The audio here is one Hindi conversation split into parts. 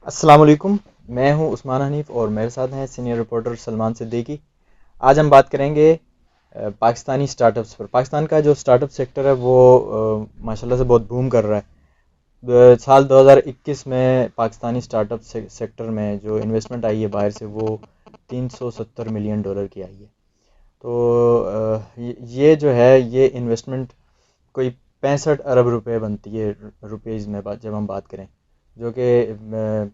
अस्सलाम वालेकुम। मैं हूं उस्मान हनीफ और मेरे साथ हैं सीनियर रिपोर्टर सलमान सिद्दीकी। आज हम बात करेंगे पाकिस्तानी स्टार्टअप्स पर। पाकिस्तान का जो स्टार्टअप सेक्टर है वो माशाल्लाह से बहुत बूम कर रहा है। साल 2021 में पाकिस्तानी स्टार्टअप सेक्टर में जो इन्वेस्टमेंट आई है बाहर से वो 370 मिलियन डॉलर की आई है। तो ये जो है ये इन्वेस्टमेंट कोई 65 अरब रुपए बनती है रुपीज़ में जब हम बात करें, जो कि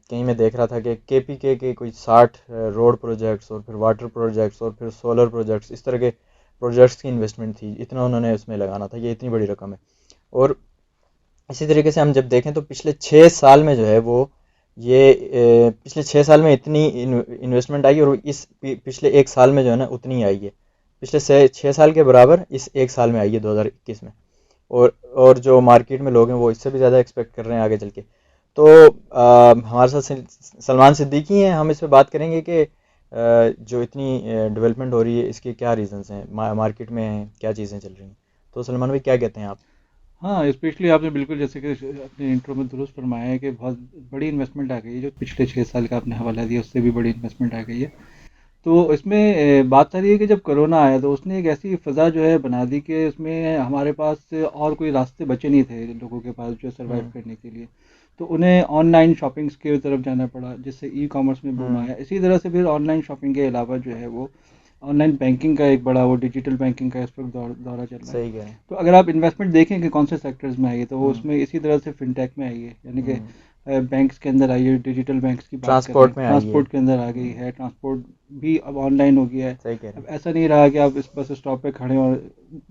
कहीं मैं देख रहा था कि केपीके के कोई 60 रोड प्रोजेक्ट्स और फिर वाटर प्रोजेक्ट्स और फिर सोलर प्रोजेक्ट्स, इस तरह के प्रोजेक्ट्स की इन्वेस्टमेंट थी, इतना उन्होंने उसमें लगाना था। ये इतनी बड़ी रकम है। और इसी तरीके से हम जब देखें तो पिछले 6 साल में जो है वो ये पिछले 6 साल में इतनी इन्वेस्टमेंट आई और इस पिछले 1 साल में जो है ना उतनी आई है। पिछले 6 साल के बराबर इस 1 साल में आई है 2021 में। और जो मार्केट में लोग हैं वो इससे भी ज़्यादा एक्सपेक्ट कर रहे हैं आगे चल के। तो हमारे साथ सलमान सिद्दीकी हैं। हम इस पे बात करेंगे कि जो इतनी डेवलपमेंट हो रही है इसके क्या रीजंस हैं, मार्केट में क्या चीज़ें चल रही हैं। तो सलमान भाई क्या कहते हैं आप? हाँ, स्पेशली आपने बिल्कुल जैसे कि अपने इंट्रो में दुरुस्त फरमाया है कि बहुत बड़ी इन्वेस्टमेंट आ गई है। जो पिछले 6 साल का आपने हवाला दिया उससे भी बड़ी इन्वेस्टमेंट आ गई है। तो इसमें बात सारी है कि जब कोरोना आया तो उसने एक ऐसी फ़ज़ा जो है बना दी कि उसमें हमारे पास और कोई रास्ते बचे नहीं थे लोगों के पास जो सर्वाइव हम्म। करने के लिए। तो उन्हें ऑनलाइन शॉपिंग्स की तरफ जाना पड़ा, जिससे ई कॉमर्स में बूम हम्म। आया। इसी तरह से फिर ऑनलाइन शॉपिंग के अलावा जो है वो ऑनलाइन बैंकिंग का एक बड़ा वो डिजिटल बैंकिंग का इस वक्त दौरा चल रहा है। सही कह रहे हैं। तो अगर आप इन्वेस्टमेंट देखें कि कौन से सेक्टर्स में आई है तो वो हम्म। उसमें इसी तरह से फिनटेक में आई है, यानी कि हम्म। बैंक्स के अंदर आई है। डिजिटल बैंक्स की बात कर रहे हैं, ट्रांसपोर्ट में आई है। ट्रांसपोर्ट के अंदर आ गई है। ट्रांसपोर्ट भी अब ऑनलाइन हो गया है। सही कह रहे अब हैं। ऐसा नहीं रहा कि आप इस बस स्टॉप पे खड़े और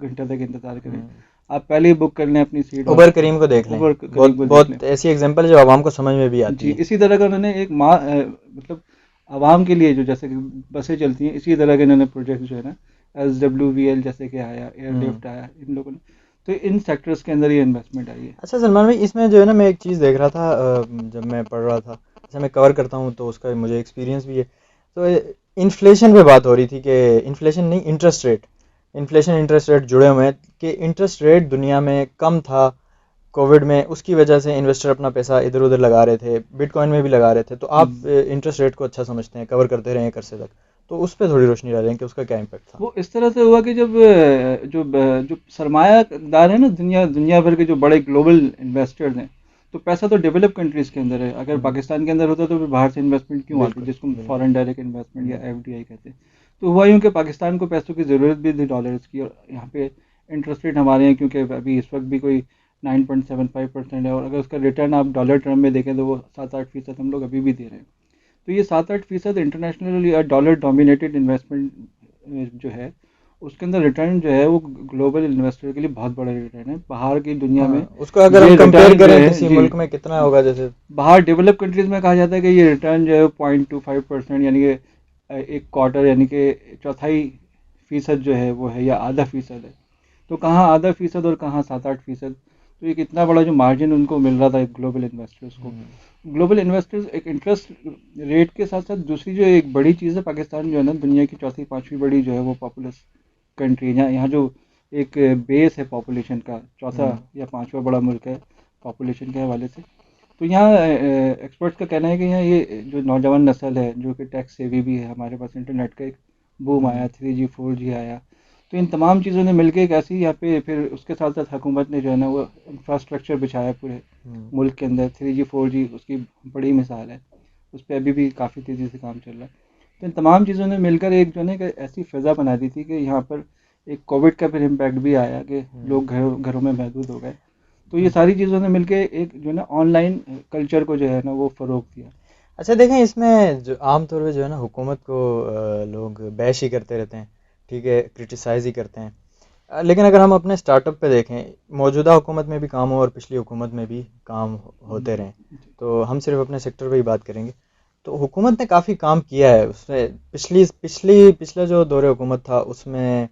घंटे तक इंतजार करें। हम्म। आप पहले ही बुक कर लें अपनी सीट और उबर करीम को देख लें। उबर करीब बहुत को देख लें। बहुत ऐसी एग्जांपल जो आवाम को समझ में भी आती जी, है। इसी तरह का उन्होंने एक मतलब आवाम के लिए जो जैसे कि बसें चलती हैं इसी तरह के इन्होंने प्रोजेक्ट जो है ना SWVL जैसे कि आया, हम्म। एयरलिफ्ट आया इन लोगों ने। तो इन सेक्टर्स के अंदर ये इन्वेस्टमेंट आई है। अच्छा सलमान भाई, इसमें जो है ना मैं एक चीज़ देख रहा था, जब मैं पढ़ रहा था, जैसे मैं कवर करता हूँ तो उसका मुझे एक्सपीरियंस भी है। तो इन्फ्लेशन पे बात हो रही थी कि इन्फ्लेशन नहीं, interest rate. Inflation interest rate जुड़े हुए हैं कि इंटरेस्ट रेट दुनिया में कम था कोविड में, उसकी वजह से इन्वेस्टर अपना पैसा इधर उधर लगा रहे थे, बिटकॉइन में भी लगा रहे थे। तो आप हम्म। इंटरेस्ट रेट को अच्छा समझते हैं, कवर करते रहे हैं करसे तक, तो उस पर थोड़ी रोशनी डालें कि उसका क्या इम्पैक्ट था। वो इस तरह से हुआ कि जब जो सरमायादार है ना, दुनिया दुनिया भर के जो बड़े ग्लोबल इन्वेस्टर्स हैं, तो पैसा तो डेवलप कंट्रीज के अंदर है। अगर हम्म। पाकिस्तान के अंदर होता तो फिर बाहर से इन्वेस्टमेंट क्यों आती, बिल्कुल जिसको हम बिल्कुल। फॉरेन डायरेक्ट इन्वेस्टमेंट या हम्म। FDI कहते हैं। तो हुआ यूँ कि पाकिस्तान को पैसों की ज़रूरत भी थी, डॉलर्स की। और यहाँ पे इंटरेस्ट रेट हमारे यहाँ क्योंकि अभी इस वक्त भी कोई 9.75% है, और अगर उसका रिटर्न आप डॉलर टर्म में देखें तो वो 7-8% हम लोग अभी भी दे रहे हैं। तो ये 7-8% इंटरनेशनल या डॉलर डोमिनेटेड इन्वेस्टमेंट जो है उसके अंदर रिटर्न जो है वो ग्लोबल इन्वेस्टर के लिए बहुत बड़ा रिटर्न है। बाहर की दुनिया में हाँ, उसको अगर हम ये कंपेयर रिटर्न जो करें है किसी जी, मुल्क में कितना होगा, जैसे। बाहर डेवलप कंट्रीज में कहा जाता है कि ये रिटर्न जो है 0.25%, यानी कि एक क्वार्टर, यानी कि चौथाई फीसद जो है वो है, या आधा फीसद है। तो कहाँ आधा फीसद और कहाँ 7-8%। तो एक इतना बड़ा जो मार्जिन उनको मिल रहा था ग्लोबल इन्वेस्टर्स को। हम्म। ग्लोबल इन्वेस्टर्स एक इंटरेस्ट रेट के साथ साथ दूसरी जो एक बड़ी चीज़ है, पाकिस्तान जो है ना दुनिया की चौथी पांचवी बड़ी जो है वो पॉपुलस कंट्री है। यहाँ जो एक बेस है पॉपुलेशन का, चौथा हम्म। या पांचवा बड़ा मुल्क है पॉपुलेशन के हवाले से। तो यहाँ एक्सपर्ट्स का कहना है कि यहाँ ये जो नौजवान नस्ल है जो कि टैक्स सेवी भी है, हमारे पास इंटरनेट का एक बूम हम्म। आया, 3G 4G आया। तो इन तमाम चीज़ों ने मिलकर एक ऐसी यहाँ पे, फिर उसके साथ साथ हुकूमत ने जो है ना वो इंफ्रास्ट्रक्चर बिछाया पूरे हम्म। मुल्क के अंदर। 3G 4G उसकी बड़ी मिसाल है। उस पर अभी भी काफ़ी तेज़ी से काम चल रहा है। तो इन तमाम चीज़ों ने मिलकर एक जो है ना एक ऐसी फ़िज़ा बना दी थी कि यहाँ पर एक कोविड का फिर इम्पैक्ट भी आया कि हम्म। लोग घरों घरों में महदूद हो गए। तो ये हम्म। सारी चीज़ों ने मिलके एक जो है ना ऑनलाइन कल्चर को जो है ना वो फ़रोग़ दिया। अच्छा देखें, इसमें जो आम तौर पे जो है ना हुकूमत को लोग बैश ही करते रहते हैं, ठीक है, क्रिटिसाइज़ ही करते हैं। लेकिन अगर हम अपने स्टार्टअप पे देखें, मौजूदा हुकूमत में भी काम हो और पिछली हुकूमत में भी काम होते रहें, जी। तो हम सिर्फ अपने सेक्टर पे ही बात करेंगे। तो हुकूमत ने काफ़ी काम किया है उसमें। पिछली पिछली पिछला जो दौरे हुकूमत था उसमें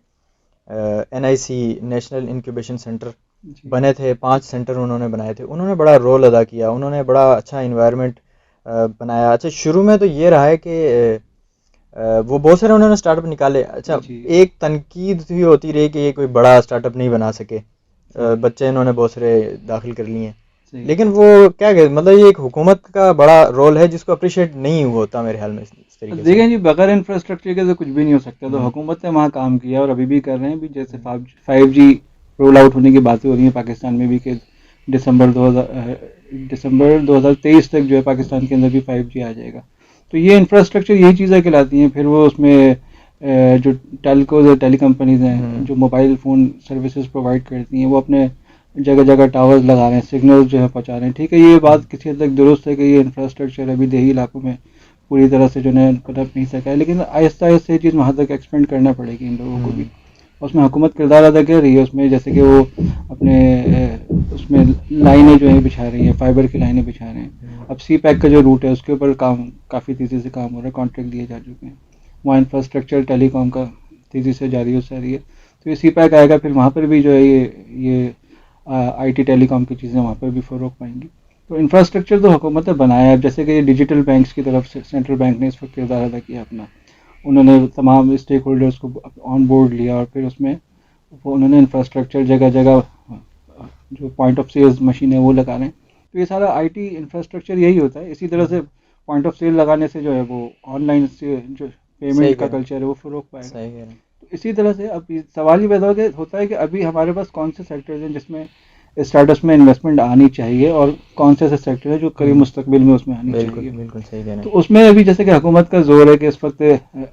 NIC, नेशनल इंक्यूबेशन सेंटर जी। बने थे। 5 सेंटर उन्होंने बनाए थे, उन्होंने बड़ा रोल अदा किया, उन्होंने बड़ा अच्छा इन्वायरमेंट बनाया। अच्छा, शुरू में तो ये रहा है कि वो बहुत सारे उन्होंने स्टार्टअप निकाले। अच्छा, जी। एक तनकीद भी होती रही कि ये कोई बड़ा स्टार्टअप नहीं बना सके। सही। बच्चे इन्होंने बहुत सारे दाखिल कर लिए हैं। सही। लेकिन वो क्या कहते, मतलब ये एक हुकूमत का बड़ा रोल है जिसको अप्रिशिएट नहीं होता मेरे ख्याल में इस तरीके से। देखें जी, बगैर इंफ्रास्ट्रक्चर के तो कुछ भी नहीं हो सकता। तो हम्म हुकूमत ने वहाँ काम किया और अभी भी कर रहे हैं भी, जैसे हम्म 5G रोल आउट होने की बातें हो रही हैं पाकिस्तान में भी कि दिसंबर 2023 तक जो है पाकिस्तान के अंदर भी 5G आ जाएगा। तो ये इंफ्रास्ट्रक्चर यही चीज़ें कहलाती हैं। फिर वो उसमें जो टेलकोज और टेली कंपनीज हैं हम्म जो मोबाइल फ़ोन सर्विसेज प्रोवाइड करती हैं, वो अपने जगह जगह टावर्स लगा रहे हैं, सिग्नल जो है पहुँचा रहे हैं। ठीक है, ये बात किसी हद तक दुरुस्त है कि ये इंफ्रास्ट्रक्चर अभी देही इलाकों में पूरी तरह से जो है पनप नहीं सका है, लेकिन आहिस्ता आहिस्ता ये चीज़ वहाँ तक एक्सपेंड करना पड़ेगी इन लोगों को भी। हम्म उसमें हुकूमत किरदार अदा कर रही है उसमें, जैसे कि वो अपने उसमें लाइनें जो है बिछा रही हैं, फाइबर की लाइनें बिछा रहे हैं। अब सी पैक का जो रूट है उसके ऊपर काम काफ़ी तेज़ी से काम हो रहा है, कॉन्ट्रैक्ट दिए जा चुके हैं। वहाँ इंफ्रास्ट्रक्चर टेलीकॉम का तेज़ी से जारी हो जा रही है। तो ये सी पैक आएगा, फिर वहाँ पर भी जो है ये IT टेलीकॉम की चीज़ें वहाँ पर भी फ़रोग पाएंगी। तो इंफ्रास्ट्रक्चर तो हुकूमत ने बनाया है। अब जैसे कि डिजिटल बैंक्स की तरफ से सेंट्रल बैंक ने इस वक्त किरदार अदा किया अपना। उन्होंने तमाम स्टेक होल्डर्स को ऑन बोर्ड लिया और फिर उसमें वो उन्होंने इंफ्रास्ट्रक्चर जगह जगह जो पॉइंट ऑफ सेल्स मशीन है वो लगा रहे हैं। तो ये सारा IT इंफ्रास्ट्रक्चर यही होता है। इसी तरह से पॉइंट ऑफ सेल लगाने से जो है वो ऑनलाइन से जो सही पेमेंट कह का रहे हैं, कल्चर है वो फ़रोग पाएगा। सही कह रहे हैं। तो इसी तरह से अब सवाल ये पैदा होता है कि अभी हमारे पास कौन से सेक्टर्स हैं जिसमें स्टार्टअप्स में इन्वेस्टमेंट आनी चाहिए और कौन से ऐसे सेक्टर है जो करीब हम्म मुस्तकबिल में उसमें आनी बिल्कुल चाहिए। बिल्कुल सही कह रहे तो हैं। उसमें अभी जैसे कि हुकूमत का जोर है कि इस वक्त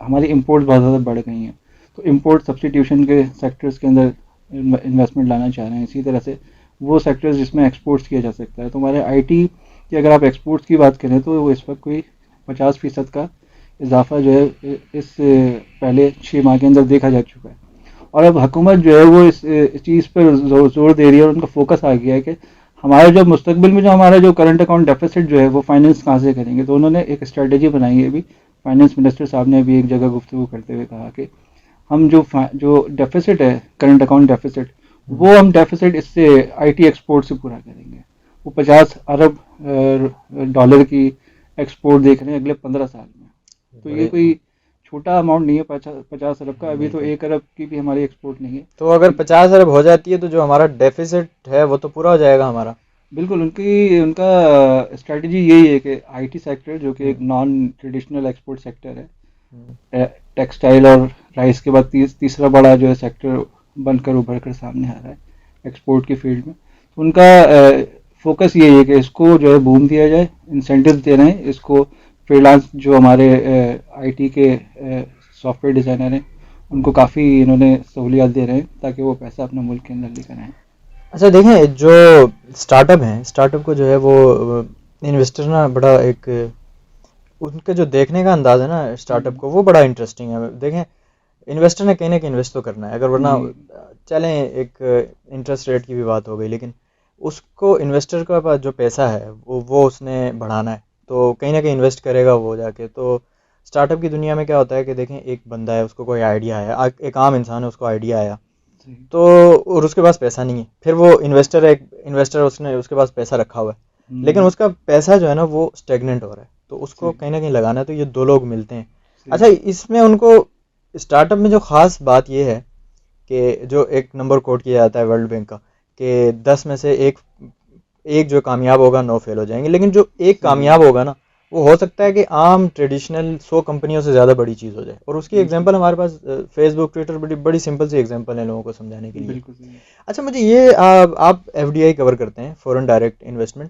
हमारी इंपोर्ट बहुत ज़्यादा बढ़ गई हैं। तो इंपोर्ट सब्सटीट्यूशन के सेक्टर्स के अंदर इन्वेस्टमेंट लाना चाह रहे हैं। इसी तरह से वो सेक्टर्स जिसमें एक्सपोर्ट्स किया जा सकता है। तो हमारे IT की अगर आप एक्सपोर्ट्स की बात करें तो वो इस वक्त कोई 50% का इजाफा जो है इस पहले 6 माह के अंदर देखा जा चुका है। और अब हुकूमत जो है वो इस चीज़ पर जोर दे रही है और उनका फोकस आ गया है कि हमारे जो मुस्तकबिल में जो हमारा जो करंट अकाउंट डेफिसिट जो है वो फाइनेंस कहाँ से करेंगे। तो उन्होंने एक स्ट्रेटजी बनाई है। अभी फाइनेंस मिनिस्टर साहब ने अभी एक जगह गुफ्तगू करते हुए कहा कि हम जो डेफिसिट है, करंट अकाउंट डेफिसिट, हम्म वो हम डेफिसिट इससे IT एक्सपोर्ट से पूरा करेंगे। वो 50 अरब डॉलर की एक्सपोर्ट देख रहे हैं अगले 15 साल में। तो ये बड़े कोई छोटा अमाउंट नहीं है 50 अरब का। अभी तो बिल्कुल। 1 अरब की भी हमारी एक्सपोर्ट नहीं है। तो अगर 50 अरब हो जाती है तो जो हमारा डेफिसिट है वो तो पूरा हो जाएगा हमारा। बिल्कुल, उनका स्ट्रैटेजी यही है कि IT सेक्टर जो कि एक हम्म नॉन ट्रेडिशनल एक्सपोर्ट सेक्टर हम्म टेक्सटाइल और राइस के बाद तीसरा बड़ा जो है सेक्टर बनकर उभर कर सामने आ रहा है एक्सपोर्ट की फील्ड में। तो उनका फोकस यही है कि इसको जो है बूम दिया जाए, इंसेंटिव दे रहे हैं इसको। फ्रीलांस जो हमारे IT के सॉफ्टवेयर डिज़ाइनर हैं उनको काफ़ी इन्होंने सहूलियात दे रहे हैं ताकि वो पैसा अपने मुल्क के अंदर लेकर आएँ। अच्छा देखें, जो स्टार्टअप हैं, स्टार्टअप को जो है वो इन्वेस्टर ना बड़ा एक, उनका जो देखने का अंदाज है ना स्टार्टअप हम्म, को, वो बड़ा इंटरेस्टिंग है। देखें, इन्वेस्टर ने कहीं ना कहीं इन्वेस्ट तो करना है, अगर वरना जी चलें एक इंटरेस्ट रेट की भी बात हो गई, लेकिन उसको इन्वेस्टर का पास जो पैसा है वो उसने बढ़ाना है, तो कहीं ना कहीं इन्वेस्ट करेगा वो जाके। तो स्टार्टअप की दुनिया में क्या होता है कि देखें, एक बंदा है, उसको कोई आइडिया है, एक आम इंसान है, उसको आइडिया आया, सही। तो और उसके पास पैसा नहीं है, फिर वो इन्वेस्टर है, एक इन्वेस्टर उसने उसके पास पैसा रखा हुआ है, लेकिन हम्म, उसका पैसा जो है ना वो स्टेगनेंट हो रहा है, तो उसको सही कहीं ना कहीं लगाना है, तो ये दो लोग मिलते हैं। सही। अच्छा, इसमें उनको स्टार्टअप में जो खास बात ये है कि जो एक नंबर कोट किया जाता है वर्ल्ड बैंक का, कि 10 में से एक एक जो कामयाब होगा 9 फेल हो जाएंगे, लेकिन जो एक सही कामयाब होगा ना, वो हो सकता है कि आम ट्रेडिशनल 100 कंपनियों से ज़्यादा बड़ी चीज़ हो जाए। और उसकी बिल्कुल एग्जांपल हमारे पास फेसबुक, ट्विटर, बड़ी बड़ी सिंपल सी एग्जांपल है लोगों को समझाने के लिए। बिल्कुल सही। अच्छा, मुझे ये आप FDI कवर करते हैं, फॉरेन डायरेक्ट इन्वेस्टमेंट,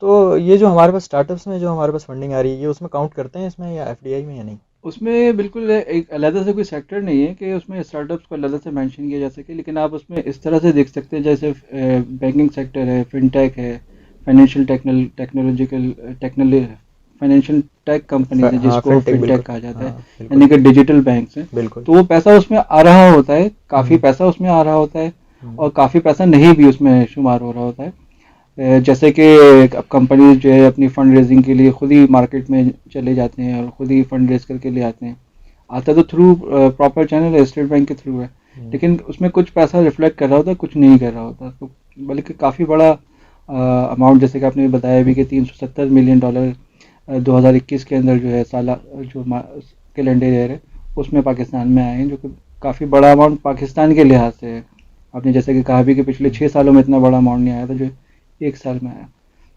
तो ये जो हमारे पास स्टार्टअप्स में जो हमारे पास फंडिंग आ रही है, ये उसमें काउंट करते हैं इसमें, या FDI में, या नहीं? उसमें बिल्कुल एक अलग से कोई सेक्टर नहीं है कि उसमें स्टार्टअप्स को अलग से मेंशन किया जा सके, लेकिन आप उसमें इस तरह से देख सकते हैं जैसे बैंकिंग सेक्टर है, फिनटेक है, financial technological technology financial tech companies हैं हाँ, जिसको फिनटेक, फिनटेक बिल्कुल। कहा जाता है, हाँ बिल्कुल यानी कि डिजिटल बैंक्स हैं। बिल्कुल। तो वो पैसा उसमें आ रहा होता है, काफ़ी हम्म पैसा उसमें आ रहा होता है हम्म और काफ़ी पैसा नहीं भी उसमें शुमार हो रहा होता है। जैसे कि अब कंपनीज जो है अपनी फंड रेजिंग के लिए खुद ही मार्केट में चले जाते हैं और खुद ही फंड रेज करके ले आते हैं। आता तो थ्रू प्रॉपर चैनल है, स्टेट बैंक के थ्रू है, हम्म लेकिन उसमें कुछ पैसा रिफ्लेक्ट कर रहा होता है, कुछ नहीं कर रहा होता। तो बल्कि काफ़ी बड़ा अमाउंट, जैसे कि आपने बताया भी कि $370 मिलियन 2021 के अंदर जो है साला जो कैलेंडर ईयर है उसमें पाकिस्तान में आए हैं, जो कि काफ़ी बड़ा अमाउंट पाकिस्तान के लिहाज से है। आपने जैसे कि कहा भी कि पिछले हम्म 6 सालों में इतना बड़ा अमाउंट नहीं आया था जो 1 साल में आया।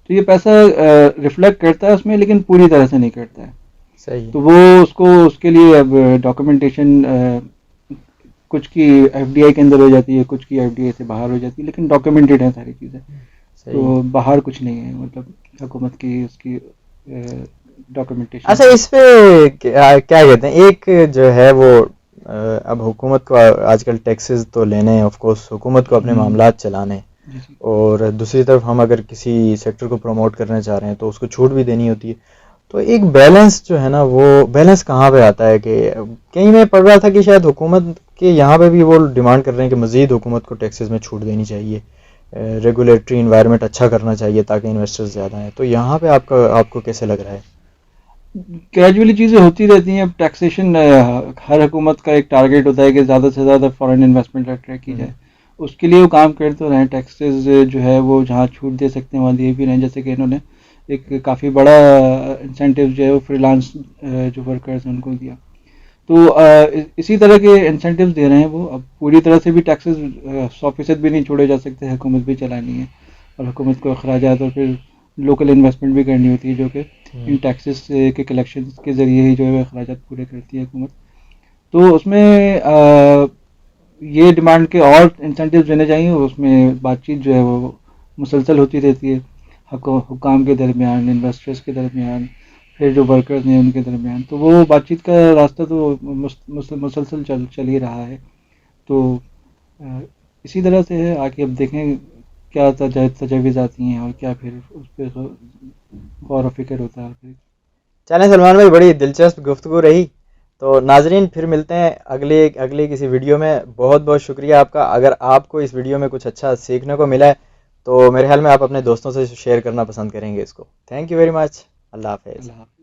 तो ये पैसा रिफ्लेक्ट करता है उसमें, लेकिन पूरी तरह से नहीं करता है। सही। तो वो उसको उसके लिए अब डॉक्यूमेंटेशन कुछ की एफडीआई के अंदर हो जाती है, कुछ की एफडीआई से बाहर हो जाती है, लेकिन डॉक्यूमेंटेड है सारी चीज़ें। सही। तो बाहर कुछ नहीं है, मतलब हुकूमत की उसकी डॉक्यूमेंटेशन अच्छा, की। इस पे क्या कहते हैं, एक जो है वो अब हुकूमत को आजकल टैक्सेस तो लेने हैं, ऑफ कोर्स हुकूमत को अपने हम्म। मामलात चलाने हैं, जी जी। और दूसरी तरफ हम अगर किसी सेक्टर को प्रमोट करना चाह रहे हैं तो उसको छूट भी देनी होती है। तो एक बैलेंस जो है ना, वो बैलेंस कहाँ पे आता है? कि कहीं मैं पढ़ रहा था कि शायद हुकूमत के यहाँ पे भी वो डिमांड कर रहे हैं कि मज़ीद हुकूमत को टैक्सेस में छूट देनी चाहिए, रेगुलेटरी इन्वायरमेंट अच्छा करना चाहिए ताकि इन्वेस्टर्स ज़्यादा हैं। तो यहाँ पे आपको कैसे लग रहा है? ग्रेजुअली चीज़ें होती रहती हैं। अब टैक्सेशन हर हुकूमत का एक टारगेट होता है कि ज़्यादा से ज़्यादा फॉरेन इन्वेस्टमेंट अट्रैक्ट की हम्म। जाए। उसके लिए वो काम कर तो रहे हैं। टैक्सेस जो है वो जहाँ छूट दे सकते हैं वहाँ दिए भी रहे हैं। जैसे कि इन्होंने एक काफ़ी बड़ा इंसेंटिव जो है वो फ्रीलांस जो वर्कर्स हैं उनको दिया। तो इसी तरह के इंसेंटिव्स दे रहे हैं वो। अब पूरी तरह से भी टैक्सेस 100% भी नहीं छोड़े जा सकते, हुकूमत भी चलानी है, और हुकूमत को अखराजात और फिर लोकल इन्वेस्टमेंट भी करनी होती है, जो कि इन हम्म। टैक्सेस के कलेक्शन के ज़रिए ही जो है अखराजात पूरे करती है हुकूमत। तो उसमें ये डिमांड के और इंसेंटिव देने चाहिए, और उसमें बातचीत जो है वो मुसलसल होती रहती है, हुकाम के दरमियान, इन्वेस्टर्स के दरमियान, फिर जो वर्कर्स हैं उनके दरमियान। तो वो बातचीत का रास्ता तो मुसलसल चल ही रहा है। तो अ, इसी तरह से है। आगे अब देखें क्या तजावीज़ आती हैं और क्या फिर उस पर गौर व फिक्र होता है फिर। चलें सलमान भाई, बड़ी दिलचस्प गुफ्तगू रही। तो नाजरीन, फिर मिलते हैं अगले अगले किसी वीडियो में। बहुत बहुत शुक्रिया आपका। अगर आपको इस वीडियो में कुछ अच्छा सीखने को मिला है तो मेरे ख्याल में आप अपने दोस्तों से शेयर करना पसंद करेंगे इसको। Thank you very much. अल्लाह हाफिज़। अल्लाह।